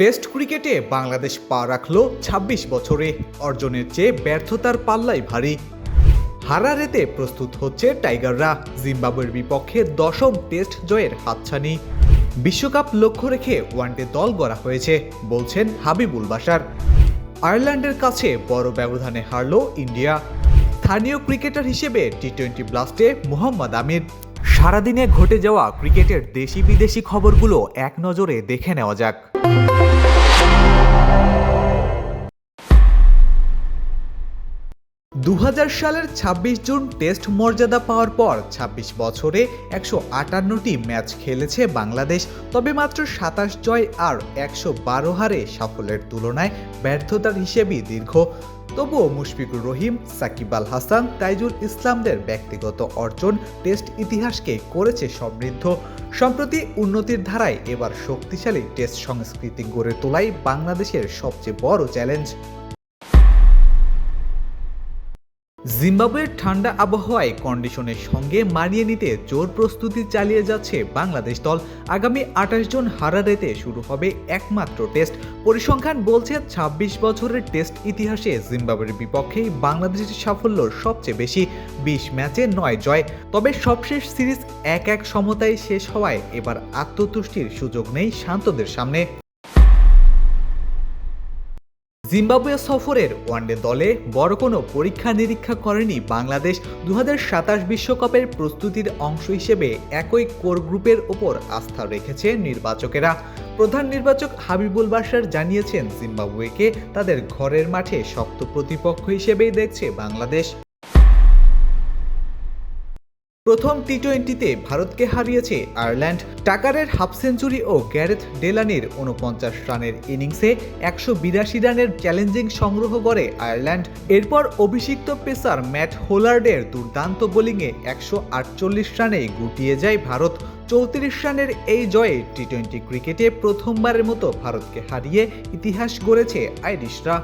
Test ক্রিকেটে বাংলাদেশ পা রাখল ২৬ বছরে। অর্জনের চেয়ে ব্যর্থতার পাল্লাই ভারী। হারারেতে প্রস্তুত হচ্ছে টাইগাররা। জিম্বাবুয়ের বিপক্ষে ১০ম টেস্ট জয়ের হাতছানি। বিশ্বকাপ লক্ষ্য রেখে ওয়ানডে দল গড়া হয়েছে বলছেন হাবিবুল বাশার। আয়ারল্যান্ডের কাছে বড় ব্যবধানে হারল ইন্ডিয়া। স্থানীয় ক্রিকেটার হিসেবে টি-20 ব্লাস্টে মোহাম্মদ আমির। সারাদিনে ঘটে যাওয়া ক্রিকেটের দেশি বিদেশি খবরগুলো এক নজরে দেখে নেওয়া যাক। ২০০০ সালের ২৬ জুন টেস্ট মর্যাদা পাওয়ার পর ২৬ বছরে ১৫৮টি ম্যাচ খেলেছে বাংলাদেশ। তবে মাত্র ২৭ জয় আর ১১২ হারে সাফল্যের তুলনায় ব্যর্থতার হিসেবেই দীর্ঘ। তবুও মুশফিকুর রহিম, সাকিব আল হাসান, তাইজুল ইসলামদের ব্যক্তিগত অর্জন টেস্ট ইতিহাসকে করেছে সমৃদ্ধ। সম্প্রতি উন্নতির ধারায় এবার শক্তিশালী টেস্ট সংস্কৃতি গড়ে তোলাই বাংলাদেশের সবচেয়ে বড় চ্যালেঞ্জ। জিম্বাবুয়ের ঠান্ডা আবহাওয়ায় কন্ডিশনের সঙ্গে মানিয়ে নিতে জোর প্রস্তুতি চালিয়ে যাচ্ছে বাংলাদেশ দল। আগামী ২৮ জুন হারারেতে শুরু হবে একমাত্র টেস্ট। পরিসংখ্যান বলছে ২৬ বছরের টেস্ট ইতিহাসে জিম্বাবুয়ের বিপক্ষেই বাংলাদেশের সাফল্য সবচেয়ে বেশি। ২০ ম্যাচে ৯ জয়। তবে সবশেষ সিরিজ ১-১ সমতায় শেষ হওয়ায় এবার আত্মতুষ্টির সুযোগ নেই শান্তদের সামনে। জিম্বাবুয়ে সফরের ওয়ানডে দলে বড় কোনো পরীক্ষা নিরীক্ষা করেনি বাংলাদেশ। ২০২৭ বিশ্বকাপের প্রস্তুতির অংশ হিসেবে একই কোর গ্রুপের ওপর আস্থা রেখেছে নির্বাচকেরা। প্রধান নির্বাচক হাবিবুল বাশার জানিয়েছেন, জিম্বাবুয়েকে তাদের ঘরের মাঠে শক্ত প্রতিপক্ষ হিসেবেই দেখছে বাংলাদেশ। প্রথম টি-20তে ভারতকে হারিয়েছে আয়ারল্যান্ড। টাকারের হাফ সেঞ্চুরি ও গ্যারেথ ডেলানির ৪৯ রানের ইনিংসে ১৮২ রানের চ্যালেঞ্জিং সংগ্রহ করে আয়ারল্যান্ড। এরপর অভিষিক্ত পেসার ম্যাট হোলার্ডের দুর্দান্ত বোলিংয়ে ১৪৮ রানে গুটিয়ে যায় ভারত। ৩৪ রানের এই জয়ে টি-20 ক্রিকেটে প্রথমবারের মতো ভারতকে হারিয়ে ইতিহাস গড়েছে আইরিশরা।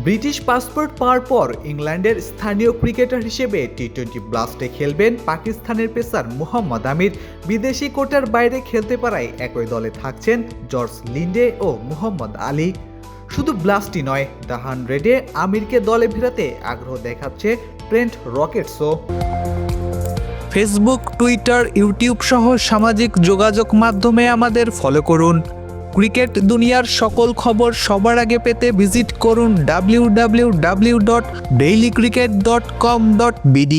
ব্রিটিশ পাসপোর্ট পাওয়ার পর ইংল্যান্ডের স্থানীয় ক্রিকেটার হিসেবে টি-20 ব্লাস্টে খেলবেন পাকিস্তানের পেসার মোহাম্মদ আমির। বিদেশি কোটার বাইরে খেলতে পারায় একই দলে থাকছেন জর্জ লিন্ডে ও মোহাম্মদ আলী। শুধু ব্লাস্টই নয়, দ্য 100-এ আমিরকে দলে ফেরাতে আগ্রহ দেখাচ্ছে ট্রেন্ট রকেটসও। ফেসবুক, টুইটার, ইউটিউব সহ সামাজিক যোগাযোগ মাধ্যমে আমাদের ফলো করুন। ক্রিকেট দুনিয়ার সকল খবর সবার আগে পেতে ভিজিট করুন www.dailycricket.com.bd।